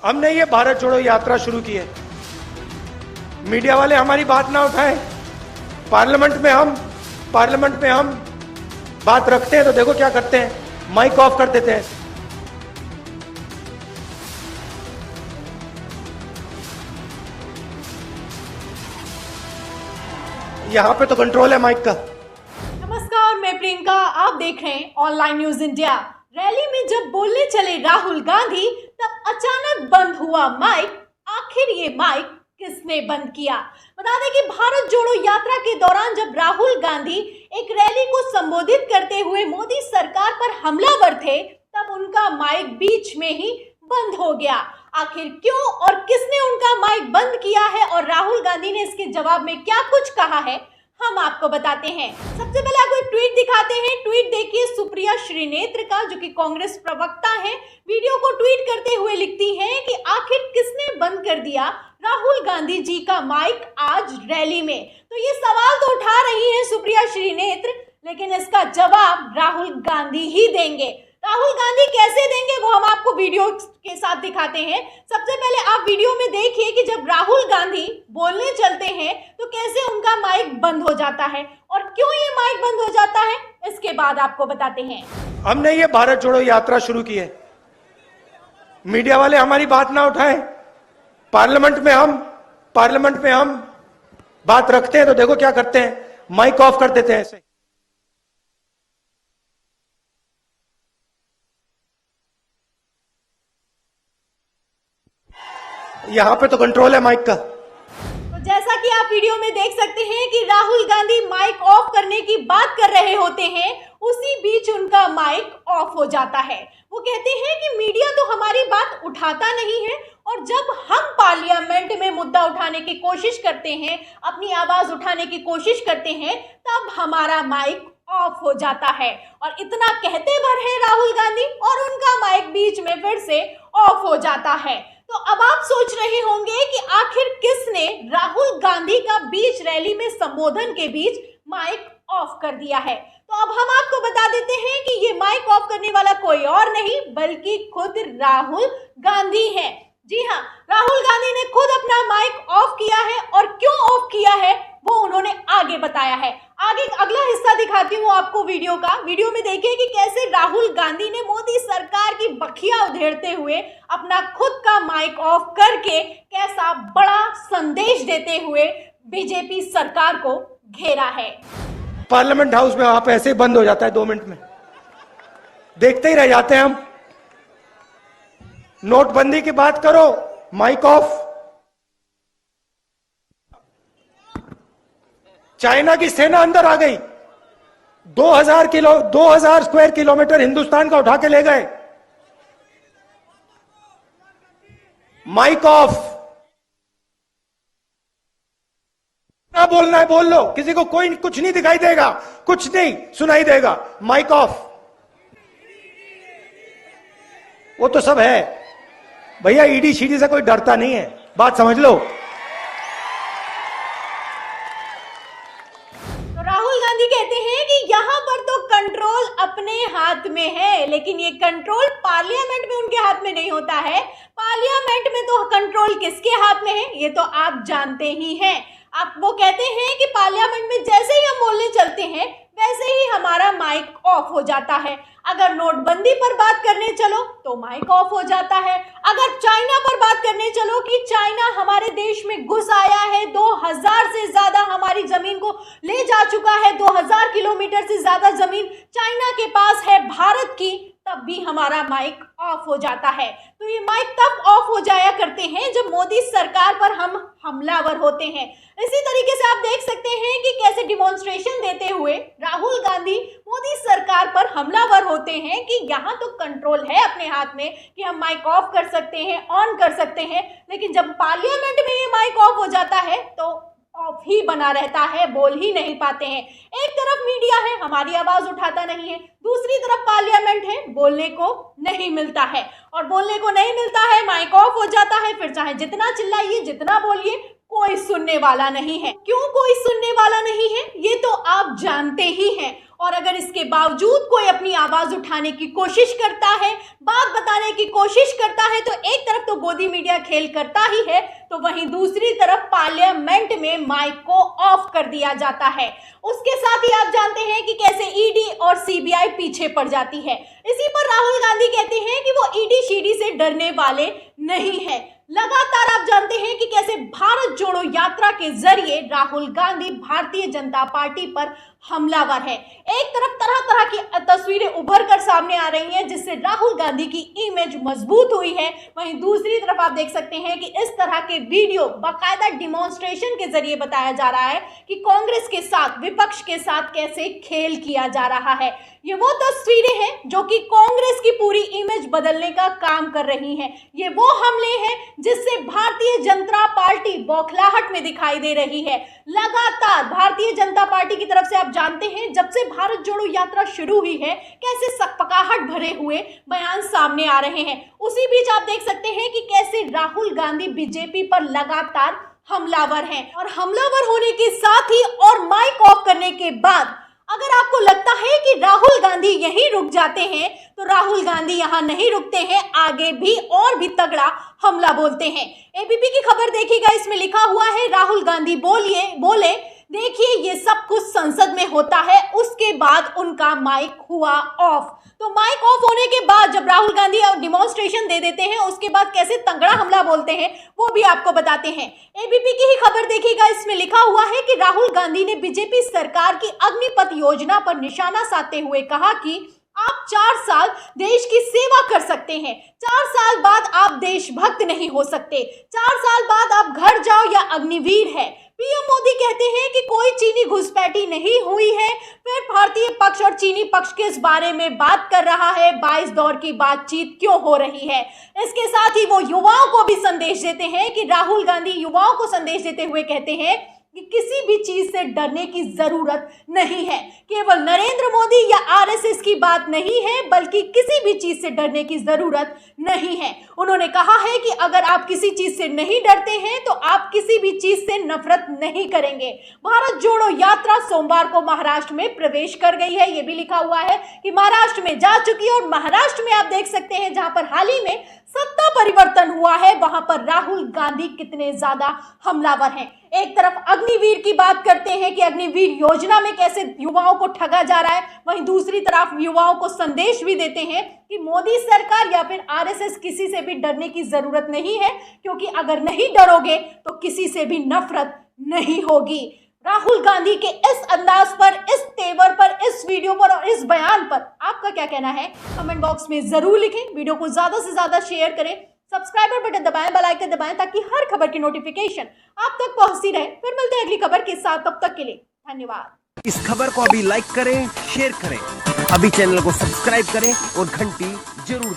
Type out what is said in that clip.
हमने ये भारत जोड़ो यात्रा शुरू की है। मीडिया वाले हमारी बात ना उठाएं। पार्लियामेंट में हम बात रखते हैं तो देखो क्या करते हैं, माइक ऑफ कर देते हैं। यहां पे तो कंट्रोल है माइक का। नमस्कार, मैं प्रियंका, आप देख रहे हैं ऑनलाइन न्यूज इंडिया। रैली में जब बोलने चले राहुल गांधी तब अचानक बंद हुआ माइक। आखिर ये माइक किसने बंद किया? बता दें कि भारत जोड़ो यात्रा के दौरान जब राहुल गांधी एक रैली को संबोधित करते हुए मोदी सरकार पर हमलावर थे, तब उनका माइक बीच में ही बंद हो गया। आखिर क्यों और किसने उनका माइक बंद किया है और राहुल गांधी ने इसके जवाब में क्या कुछ कहा है, हम आपको बताते हैं। सबसे पहले आपको एक ट्वीट दिखाते हैं। ट्वीट देखिए सुप्रिया श्रीनेत्र का, जो कि कांग्रेस प्रवक्ता हैं। वीडियो को ट्वीट करते हुए लिखती हैं कि आखिर किसने बंद कर दिया राहुल गांधी जी का माइक आज रैली में। तो ये सवाल तो उठा रही हैं सुप्रिया श्रीनेत्र, लेकिन इसका जवाब राहुल गांधी ही देंगे। राहुल गांधी कैसे देंगे वो हम आपको वीडियो के साथ दिखाते हैं। सबसे पहले आप वीडियो में देखिए कि जब राहुल गांधी बोलने चलते हैं तो कैसे उनका माइक बंद हो जाता है और क्यों ये माइक बंद हो जाता है, इसके बाद आपको बताते हैं। हमने ये भारत जोड़ो यात्रा शुरू की है। मीडिया वाले हमारी बात ना उठाएं। पार्लियामेंट में हम बात रखते हैं तो देखो क्या करते हैं, माइक ऑफ कर देते हैं ऐसे। यहां पे तो कंट्रोल है माइक का। तो जैसा कि आप वीडियो में देख सकते हैं कि राहुल गांधी माइक ऑफ करने की बात कर रहे होते हैं, उसी बीच उनका माइक ऑफ हो जाता है। वो कहते हैं कि मीडिया तो हमारी बात उठाता नहीं है और जब हम पार्लियामेंट में मुद्दा उठाने की कोशिश करते हैं, अपनी आवाज उठाने की कोशिश करते हैं, तब हमारा माइक ऑफ हो जाता है। और इतना कहते भर है राहुल गांधी और उनका माइक बीच में फिर से ऑफ हो जाता है। तो अब आप सोच रहे होंगे कि आखिर किसने राहुल गांधी का बीच रैली में संबोधन के बीच माइक ऑफ कर दिया है। तो अब हम आपको बता देते हैं कि ये माइक ऑफ करने वाला कोई और नहीं बल्कि खुद राहुल गांधी है। जी हाँ, राहुल गांधी ने खुद अपना माइक ऑफ किया है और क्यों ऑफ किया है वो उन्होंने आगे बताया है। आगे अगला हिस्सा दिखाती हूँ आपको वीडियो का। वीडियो में देखिए कि कैसे राहुल गांधी ने मोदी सरकार की बखिया उधेड़ते हुए अपना खुद का माइक ऑफ करके कैसा बड़ा संदेश देते हुए बीजेपी सरकार को घेरा है। पार्लियामेंट हाउस में आप ऐसे ही बंद हो जाता है 2 मिनट में, देखते ही रह जाते हैं हम। नोटबंदी की बात करो, माइक ऑफ। चाइना की सेना अंदर आ गई, 2000 स्क्वायर किलोमीटर हिंदुस्तान का उठा के ले गए, माइक ऑफ। ना बोलना है बोल लो, किसी को कोई कुछ नहीं दिखाई देगा, कुछ नहीं सुनाई देगा, माइक ऑफ। वो तो सब है भैया, ईडी शीडी से कोई डरता नहीं है, बात समझ लो। तो राहुल गांधी कहते हैं कि यहाँ पर तो कंट्रोल अपने हाथ में है, लेकिन ये कंट्रोल पार्लियामेंट में उनके हाथ में नहीं होता है। पार्लियामेंट में तो कंट्रोल किसके हाथ में है ये तो आप जानते ही हैं। आप वो कहते हैं कि पार्लियामेंट में जैसे ही हम बोलने चलते हैं वैसे ही हमारा माइक ऑफ हो जाता है। अगर नोटबंदी पर बात करने चलो तो माइक ऑफ हो जाता है। अगर चाइना पर बात करने चलो कि चाइना हमारे देश में घुस आया है, 2000 से ज्यादा हमारी जमीन को ले जा चुका है, 2000 किलोमीटर से ज्यादा जमीन चाइना के पास है भारत की, तब भी हमारा माइक ऑफ हो जाता है। तो ये माइक तब ऑफ हो जाया करते हैं जब मोदी सरकार पर हम हमलावर होते हैं। इसी तरीके से आप देख सकते हैं कि कैसे डिमॉन्स्ट्रेशन देते हुए राहुल गांधी मोदी सरकार पर हमलावर होते हैं कि यहाँ तो कंट्रोल है अपने हाथ में कि हम माइक ऑफ कर सकते हैं, ऑन कर सकते हैं, लेकिन जब पार्लियामेंट में ये माइक ऑफ हो जाता है तो ऑफ ही बना रहता है, बोल ही नहीं पाते हैं। एक तरफ मीडिया है, हमारी आवाज उठाता नहीं है, दूसरी तरफ पार्लियामेंट है, बोलने को नहीं मिलता है। और बोलने को नहीं मिलता है, माइक ऑफ हो जाता है, फिर चाहे जितना चिल्लाइए, जितना बोलिए, कोई सुनने वाला नहीं है। क्यों कोई सुनने वाला नहीं है, ये तो आप जानते ही हैं। और अगर इसके बावजूद कोई अपनी आवाज उठाने की कोशिश करता है, बात बताने की कोशिश करता है, तो एक तरफ तो गोदी मीडिया खेल करता ही है, तो वहीं दूसरी तरफ पार्लियामेंट में माइक को ऑफ कर दिया जाता है। उसके साथ ही आप जानते हैं कि कैसे ईडी और सीबीआई पीछे पड़ जाती है। इसी पर राहुल गांधी कहते हैं कि वो ईडी शीडी से डरने वाले नहीं है। लगातार आप जानते हैं कि कैसे भारत जोड़ो यात्रा के जरिए राहुल गांधी भारतीय जनता पार्टी पर हमलावर है। एक तरफ तरह तरह की तस्वीरें उभर कर सामने आ रही हैं, जिससे राहुल गांधी की इमेज मजबूत हुई है। वहीं दूसरी तरफ आप देख सकते हैं कि इस तरह के वीडियो बाकायदा डिमॉन्स्ट्रेशन के जरिए बताया जा रहा है कि कांग्रेस के साथ, विपक्ष के साथ कैसे खेल किया जा रहा है। ये वो तस्वीरें हैं जो कि कांग्रेस की पूरी इमेज बदलने का काम कर रही हैं। ये वो हमले हैं जिससे भारतीय जनता पार्टी बौखलाहट में दिखाई दे रही है। लगातार भारतीय जनता पार्टी की तरफ से आप जानते हैं, जब से भारत जोड़ो यात्रा शुरू हुई है, कैसे सकपकाहट भरे हुए बयान सामने आ रहे हैं। उसी बीच आप देख सकते हैं कि कैसे राहुल गांधी बीजेपी पर लगातार हमलावर हैं। और हमलावर होने के साथ ही और माइक ऑफ करने के बाद अगर आपको लगता है कि राहुल गांधी यहीं रुक जाते हैं, तो राहुल गांधी यहां नहीं रुकते हैं, आगे भी और भी तगड़ा हमला बोलते हैं। एबीपी की खबर देखिएगा, इसमें लिखा हुआ है राहुल गांधी बोले देखिए ये सब कुछ संसद में होता है। उसके बाद उनका माइक हुआ ऑफ। तो माइक ऑफ होने के बाद जब राहुल गांधी डिमॉन्स्ट्रेशन दे देते हैं, उसके बाद कैसे तगड़ा हमला बोलते हैं वो भी आपको बताते हैं। एबीपी की ही खबर देखिएगा, इसमें लिखा हुआ है कि राहुल गांधी ने बीजेपी सरकार की अग्निपथ योजना पर निशाना साधते हुए कहा कि आप 4 साल देश की सेवा कर सकते हैं, 4 साल बाद आप देशभक्त नहीं हो सकते, 4 साल बाद आप घर जाओ या अग्निवीर है। पीएम मोदी कहते हैं कि कोई चीनी घुसपैठी नहीं हुई है। फिर भारतीय पक्ष और चीनी पक्ष किस बारे में बात कर रहा है, 22 दौर की बातचीत क्यों हो रही है। इसके साथ ही वो युवाओं को भी संदेश देते हैं कि राहुल गांधी युवाओं को संदेश देते हुए कहते हैं कि किसी भी चीज से डरने की जरूरत नहीं है। केवल नरेंद्र मोदी या आरएसएस की बात नहीं है, बल्कि किसी भी चीज से डरने की जरूरत नहीं है। उन्होंने कहा है कि अगर आप किसी चीज से नहीं डरते हैं तो आप किसी भी चीज से नफरत नहीं करेंगे। भारत जोड़ो यात्रा सोमवार को महाराष्ट्र में प्रवेश कर गई है। ये भी लिखा हुआ है कि महाराष्ट्र में जा चुकी है। और महाराष्ट्र में आप देख सकते हैं, जहां पर हाल ही में सत्ता परिवर्तन हुआ है, वहां पर राहुल गांधी कितने ज्यादा हमलावर हैं। एक तरफ अग्निवीर की बात करते हैं कि अग्निवीर योजना में कैसे युवाओं को ठगा जा रहा है, वहीं दूसरी तरफ युवाओं को संदेश भी देते हैं कि मोदी सरकार या फिर आरएसएस किसी से भी डरने की जरूरत नहीं है, क्योंकि अगर नहीं डरोगे तो किसी से भी नफरत नहीं होगी। राहुल गांधी के इस अंदाज पर, इस तेवर पर, इस वीडियो पर और इस बयान पर आपका क्या कहना है, कमेंट बॉक्स में जरूर लिखें। वीडियो को ज्यादा से ज्यादा शेयर करें, सब्सक्राइबर बटन दबाएं, बेल आइकन दबाएं, ताकि हर खबर की नोटिफिकेशन आप तक पहुंचती रहे। फिर मिलते हैं अगली खबर के साथ, तब तक के लिए धन्यवाद। इस खबर को अभी लाइक करें, शेयर करें, अभी चैनल को सब्सक्राइब करें और घंटी जरूर